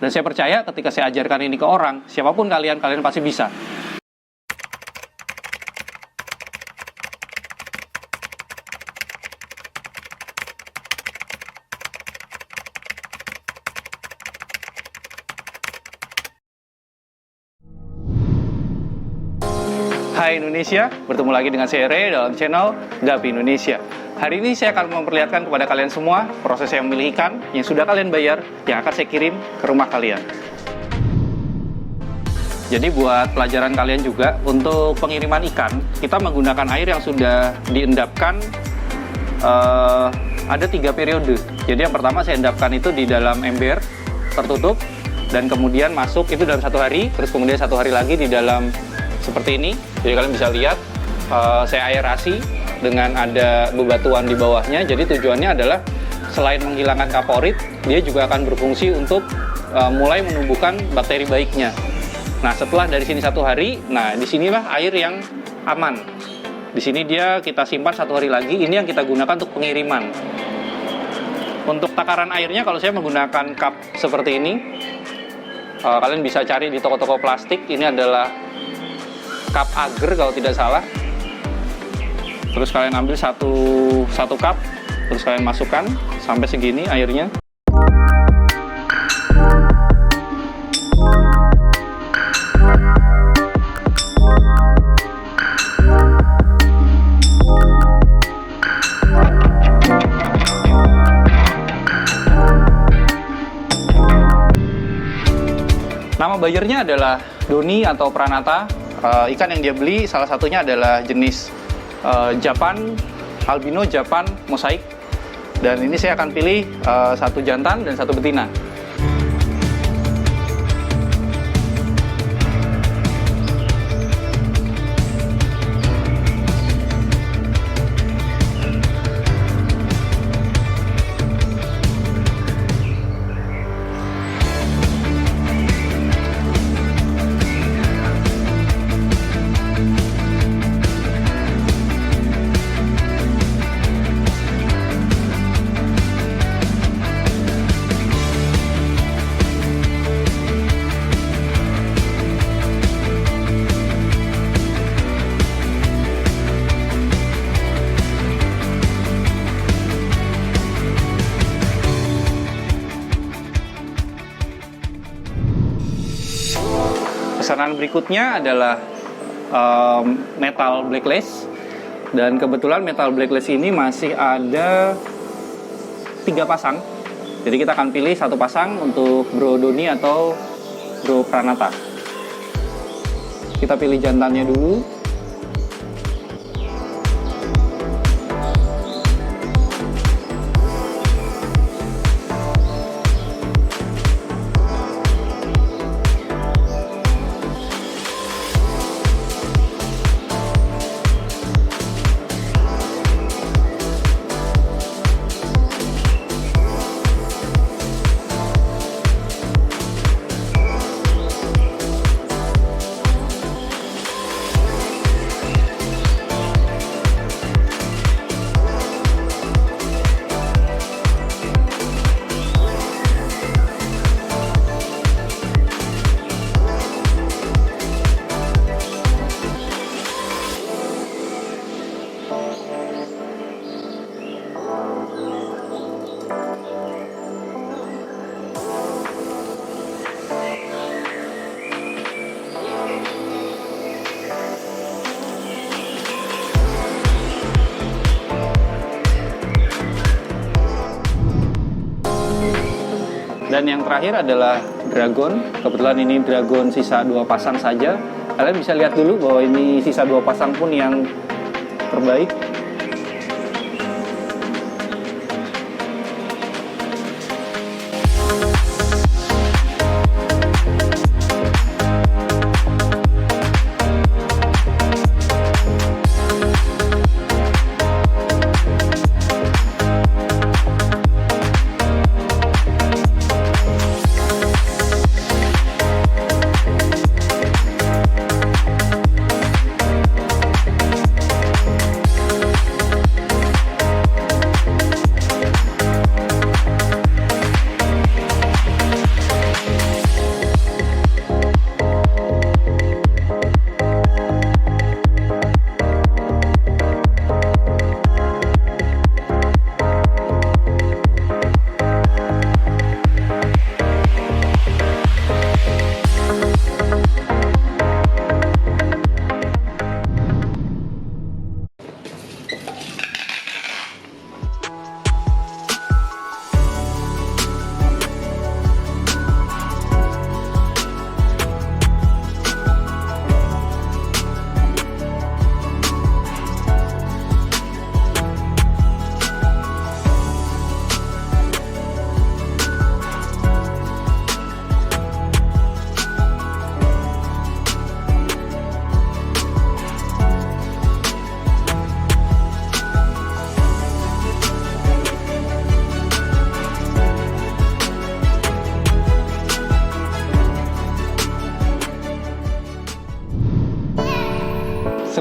Dan saya percaya ketika saya ajarkan ini ke orang, siapapun kalian pasti bisa. Hai Indonesia, bertemu lagi dengan saya Ray dalam channel Gapi Indonesia. Hari ini saya akan memperlihatkan kepada kalian semua proses saya memilih ikan yang sudah kalian bayar, yang akan saya kirim ke rumah kalian. Jadi buat pelajaran kalian juga, untuk pengiriman ikan, kita menggunakan air yang sudah diendapkan ada 3 periode. Jadi yang pertama saya endapkan itu di dalam ember tertutup, dan kemudian masuk itu dalam 1 hari, terus kemudian 1 hari lagi di dalam seperti ini. Jadi kalian bisa lihat saya aerasi dengan ada bebatuan di bawahnya. Jadi tujuannya adalah selain menghilangkan kaporit, dia juga akan berfungsi untuk mulai menumbuhkan bakteri baiknya. Nah, setelah dari sini 1 hari, nah disinilah air yang aman. Di sini dia kita simpan 1 hari lagi. Ini yang kita gunakan untuk pengiriman. Untuk takaran airnya, kalau saya menggunakan cup seperti ini, kalian bisa cari di toko-toko plastik. Ini adalah cup agar kalau tidak salah. Terus kalian ambil satu cup, terus kalian masukkan sampai segini airnya. Nama buyernya adalah Doni atau Pranata. Ikan yang dia beli salah satunya adalah jenis Japan albino, Japan mosaik. Dan ini saya akan pilih 1 jantan dan 1 betina. Pesanan berikutnya adalah metal blacklist, dan kebetulan metal blacklist ini masih ada 3 pasang. Jadi kita akan pilih 1 pasang untuk Bro Doni atau Bro Pranata. Kita pilih jantannya dulu. Dan yang terakhir adalah dragon. Kebetulan ini dragon sisa 2 pasang saja. Kalian bisa lihat dulu bahwa ini sisa 2 pasang pun yang terbaik.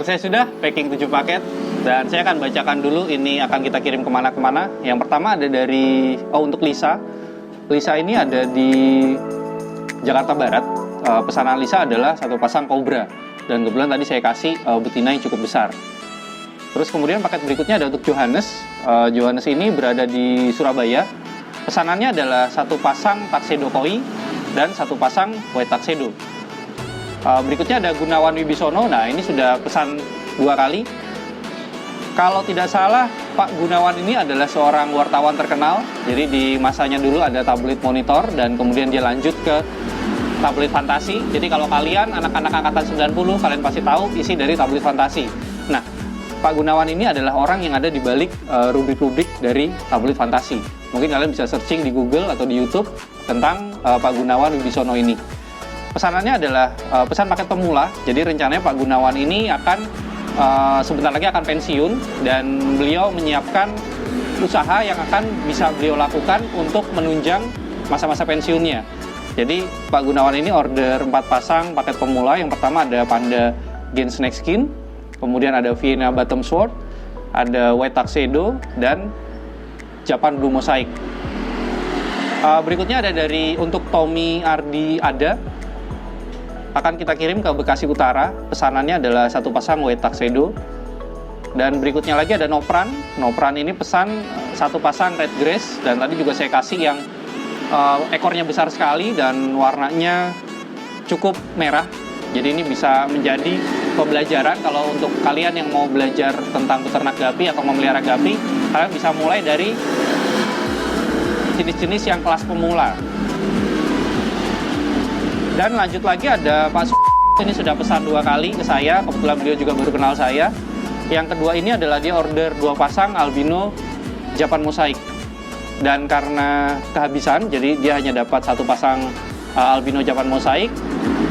Sukses sudah packing 7 paket. Dan saya akan bacakan dulu ini akan kita kirim kemana-kemana. Yang pertama ada dari, untuk Lisa. Lisa ini ada di Jakarta Barat. Pesanan Lisa adalah satu pasang kobra. Dan kebetulan tadi saya kasih betina yang cukup besar. Terus kemudian paket berikutnya ada untuk Johannes. Johannes ini berada di Surabaya. Pesanannya adalah satu pasang Tuxedo Koi dan satu pasang White Tuxedo. Berikutnya ada Gunawan Wibisono. Nah, ini sudah pesan 2 kali. Kalau tidak salah, Pak Gunawan ini adalah seorang wartawan terkenal. Jadi di masanya dulu ada tabloid Monitor dan kemudian dia lanjut ke tabloid Fantasi. Jadi kalau kalian anak-anak angkatan 90, kalian pasti tahu isi dari tabloid Fantasi. Nah, Pak Gunawan ini adalah orang yang ada di balik rubrik-rubrik dari tabloid Fantasi. Mungkin kalian bisa searching di Google atau di YouTube tentang Pak Gunawan Wibisono ini. Pesanannya adalah pesan paket pemula. Jadi rencananya Pak Gunawan ini akan sebentar lagi akan pensiun dan beliau menyiapkan usaha yang akan bisa beliau lakukan untuk menunjang masa-masa pensiunnya. Jadi Pak Gunawan ini order 4 pasang paket pemula. Yang pertama ada Panda Gen Snake Skin, kemudian ada Vienna Bottom Sword, ada White Tuxedo, dan Japan Blue Mosaic. Berikutnya ada dari untuk Tommy Ardi Ada, akan kita kirim ke Bekasi Utara. Pesanannya adalah satu pasang White Tuxedo. Dan berikutnya lagi ada Nopran. Nopran ini pesan satu pasang Red Grace. Dan tadi juga saya kasih yang ekornya besar sekali dan warnanya cukup merah. Jadi ini bisa menjadi pembelajaran kalau untuk kalian yang mau belajar tentang peternak gapi atau memelihara gapi. Kalian bisa mulai dari jenis-jenis yang kelas pemula. Dan lanjut lagi ada Pak ini sudah pesan 2 kali ke saya. Kebetulan beliau juga baru kenal saya. Yang kedua ini adalah dia order 2 pasang albino Japan Mosaic. Dan karena kehabisan, jadi dia hanya dapat 1 pasang albino Japan Mosaic.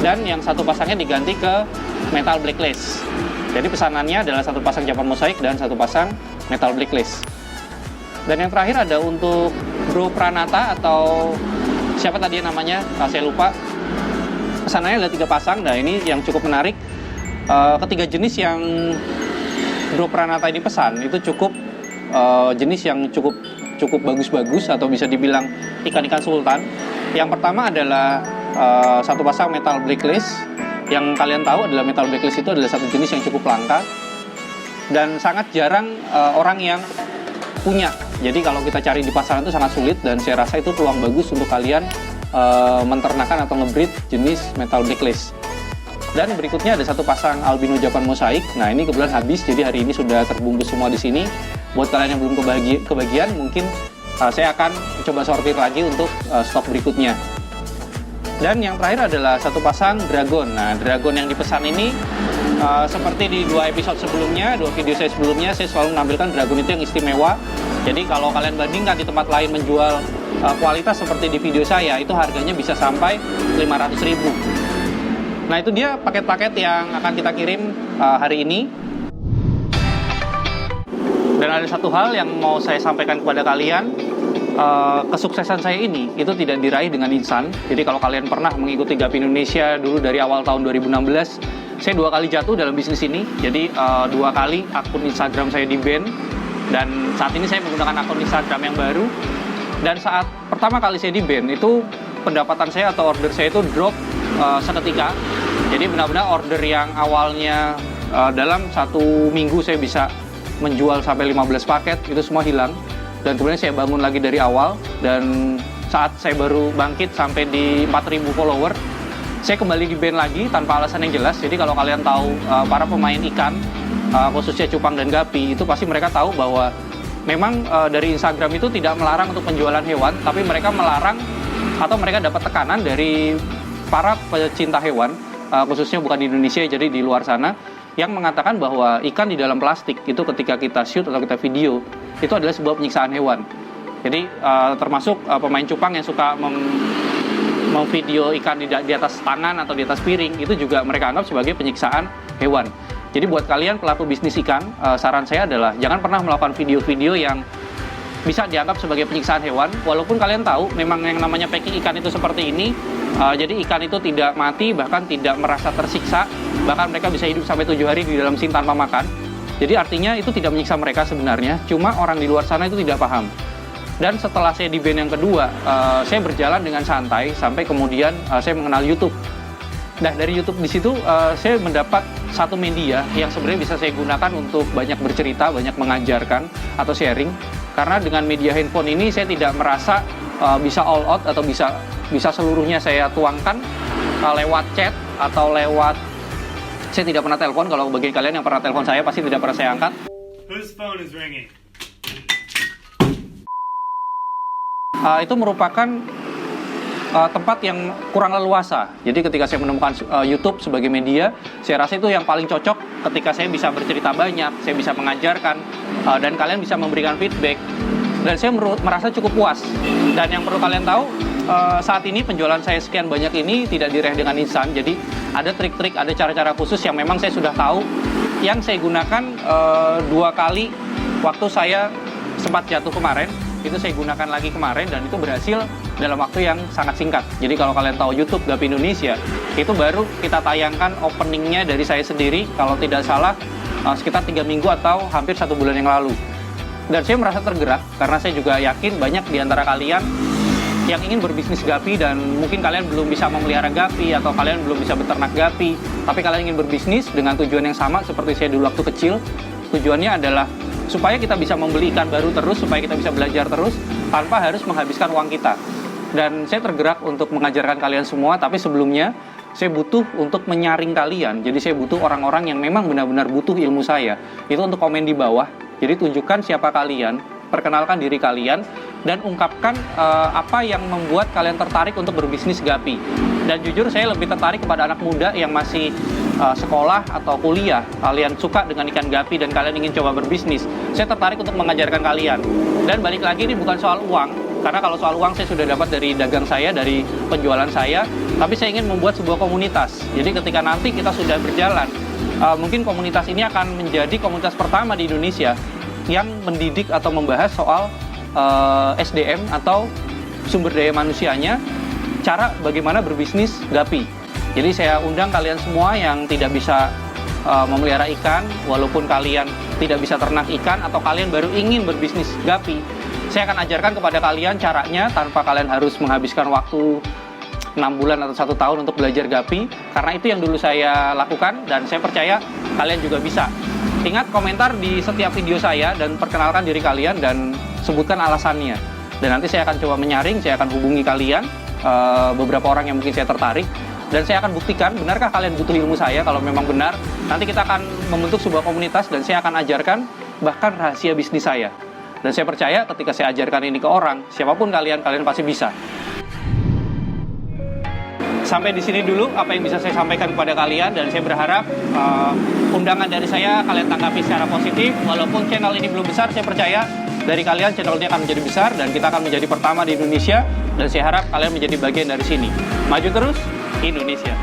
Dan yang 1 pasangnya diganti ke Metal Blacklist. Jadi pesanannya adalah 1 pasang Japan Mosaic dan 1 pasang Metal Blacklist. Dan yang terakhir ada untuk Bro Pranata atau siapa tadi namanya, saya lupa. Pesanannya ada 3 pasang. Nah, ini yang cukup menarik. Ketiga jenis yang Bro Pranata ini pesan itu cukup jenis yang cukup bagus-bagus atau bisa dibilang ikan-ikan sultan. Yang pertama adalah 1 pasang Metal Blacklist. Yang kalian tahu adalah Metal Blacklist itu adalah satu jenis yang cukup langka dan sangat jarang orang yang punya. Jadi kalau kita cari di pasaran itu sangat sulit dan saya rasa itu peluang bagus untuk kalian menternakan atau ngebreed jenis Metal Blacklist. Dan berikutnya ada 1 pasang albino Japan Mosaic. Nah, ini kebetulan habis, jadi hari ini sudah terbungkus semua di sini. Buat kalian yang belum kebagian, mungkin saya akan coba sortir lagi untuk stok berikutnya. Dan yang terakhir adalah 1 pasang Dragon. Nah, Dragon yang dipesan ini seperti di 2 episode sebelumnya, 2 video saya sebelumnya, saya selalu menampilkan Dragon itu yang istimewa. Jadi kalau kalian bandingkan di tempat lain menjual kualitas seperti di video saya, itu harganya bisa sampai 500.000. Nah, itu dia paket-paket yang akan kita kirim hari ini. Dan ada satu hal yang mau saya sampaikan kepada kalian. Kesuksesan saya ini itu tidak diraih dengan instan. Jadi kalau kalian pernah mengikuti Gapi Indonesia dulu dari awal tahun 2016, saya 2 kali jatuh dalam bisnis ini. Jadi 2 kali akun Instagram saya di-ban. Dan saat ini saya menggunakan akun Instagram yang baru. Dan saat pertama kali saya di-ban, itu pendapatan saya atau order saya itu drop seketika. Jadi benar-benar order yang awalnya dalam 1 minggu saya bisa menjual sampai 15 paket, itu semua hilang. Dan kemudian saya bangun lagi dari awal. Dan saat saya baru bangkit sampai di 4.000 follower, saya kembali di-ban lagi tanpa alasan yang jelas. Jadi kalau kalian tahu para pemain ikan, khususnya cupang dan gapi, itu pasti mereka tahu bahwa memang dari Instagram itu tidak melarang untuk penjualan hewan, tapi mereka melarang atau mereka dapat tekanan dari para pecinta hewan, khususnya bukan di Indonesia, jadi di luar sana, yang mengatakan bahwa ikan di dalam plastik itu ketika kita shoot atau kita video, itu adalah sebuah penyiksaan hewan. Jadi termasuk pemain cupang yang suka memvideo ikan di atas tangan atau di atas piring, itu juga mereka anggap sebagai penyiksaan hewan. Jadi buat kalian pelaku bisnis ikan, saran saya adalah jangan pernah melakukan video-video yang bisa dianggap sebagai penyiksaan hewan, walaupun kalian tahu memang yang namanya packing ikan itu seperti ini. Jadi ikan itu tidak mati, bahkan tidak merasa tersiksa, bahkan mereka bisa hidup sampai 7 hari di dalam sin tanpa makan. Jadi artinya itu tidak menyiksa mereka sebenarnya, cuma orang di luar sana itu tidak paham. Dan setelah saya di band yang kedua, saya berjalan dengan santai sampai kemudian saya mengenal YouTube. Nah, dari YouTube di situ saya mendapat satu media yang sebenarnya bisa saya gunakan untuk banyak bercerita, banyak mengajarkan atau sharing. Karena dengan media handphone ini saya tidak merasa bisa all out atau bisa seluruhnya saya tuangkan lewat chat atau lewat, saya tidak pernah telepon. Kalau bagi kalian yang pernah telepon saya pasti tidak pernah saya angkat. Whose phone is ringing? Itu merupakan tempat yang kurang leluasa. Jadi ketika saya menemukan YouTube sebagai media, saya rasa itu yang paling cocok ketika saya bisa bercerita banyak, saya bisa mengajarkan, dan kalian bisa memberikan feedback. Dan saya merasa cukup puas. Dan yang perlu kalian tahu, saat ini penjualan saya sekian banyak ini tidak diraih dengan instan. Jadi ada trik-trik, ada cara-cara khusus yang memang saya sudah tahu, yang saya gunakan 2 kali waktu saya sempat jatuh kemarin. Itu saya gunakan lagi kemarin dan itu berhasil dalam waktu yang sangat singkat. Jadi kalau kalian tahu YouTube Gapi Indonesia, itu baru kita tayangkan openingnya dari saya sendiri, kalau tidak salah sekitar 3 minggu atau hampir 1 bulan yang lalu. Dan saya merasa tergerak karena saya juga yakin banyak di antara kalian yang ingin berbisnis gapi dan mungkin kalian belum bisa memelihara gapi atau kalian belum bisa beternak gapi, tapi kalian ingin berbisnis dengan tujuan yang sama seperti saya dulu waktu kecil. Tujuannya adalah supaya kita bisa membeli ikan baru terus, supaya kita bisa belajar terus tanpa harus menghabiskan uang kita. Dan saya tergerak untuk mengajarkan kalian semua, tapi sebelumnya saya butuh untuk menyaring kalian. Jadi saya butuh orang-orang yang memang benar-benar butuh ilmu saya. Itu untuk komen di bawah. Jadi tunjukkan siapa kalian, perkenalkan diri kalian, dan ungkapkan apa yang membuat kalian tertarik untuk berbisnis gapi. Dan jujur saya lebih tertarik kepada anak muda yang masih sekolah atau kuliah, kalian suka dengan ikan gapi dan kalian ingin coba berbisnis. Saya tertarik untuk mengajarkan kalian. Dan balik lagi ini bukan soal uang, karena kalau soal uang saya sudah dapat dari dagang saya, dari penjualan saya, tapi saya ingin membuat sebuah komunitas. Jadi ketika nanti kita sudah berjalan, mungkin komunitas ini akan menjadi komunitas pertama di Indonesia yang mendidik atau membahas soal SDM atau sumber daya manusianya, cara bagaimana berbisnis gapi. Jadi saya undang kalian semua yang tidak bisa memelihara ikan, walaupun kalian tidak bisa ternak ikan atau kalian baru ingin berbisnis gapi. Saya akan ajarkan kepada kalian caranya tanpa kalian harus menghabiskan waktu 6 bulan atau 1 tahun untuk belajar gapi, karena itu yang dulu saya lakukan dan saya percaya kalian juga bisa. Ingat komentar di setiap video saya dan perkenalkan diri kalian dan sebutkan alasannya. Dan nanti saya akan coba menyaring, saya akan hubungi kalian, beberapa orang yang mungkin saya tertarik, dan saya akan buktikan benarkah kalian butuh ilmu saya. Kalau memang benar, nanti kita akan membentuk sebuah komunitas dan saya akan ajarkan bahkan rahasia bisnis saya. Dan saya percaya ketika saya ajarkan ini ke orang, siapapun kalian pasti bisa. Sampai di sini dulu apa yang bisa saya sampaikan kepada kalian, dan saya berharap undangan dari saya kalian tanggapi secara positif. Walaupun channel ini belum besar, saya percaya dari kalian channel ini akan menjadi besar dan kita akan menjadi pertama di Indonesia, dan saya harap kalian menjadi bagian dari sini. Maju terus Indonesia.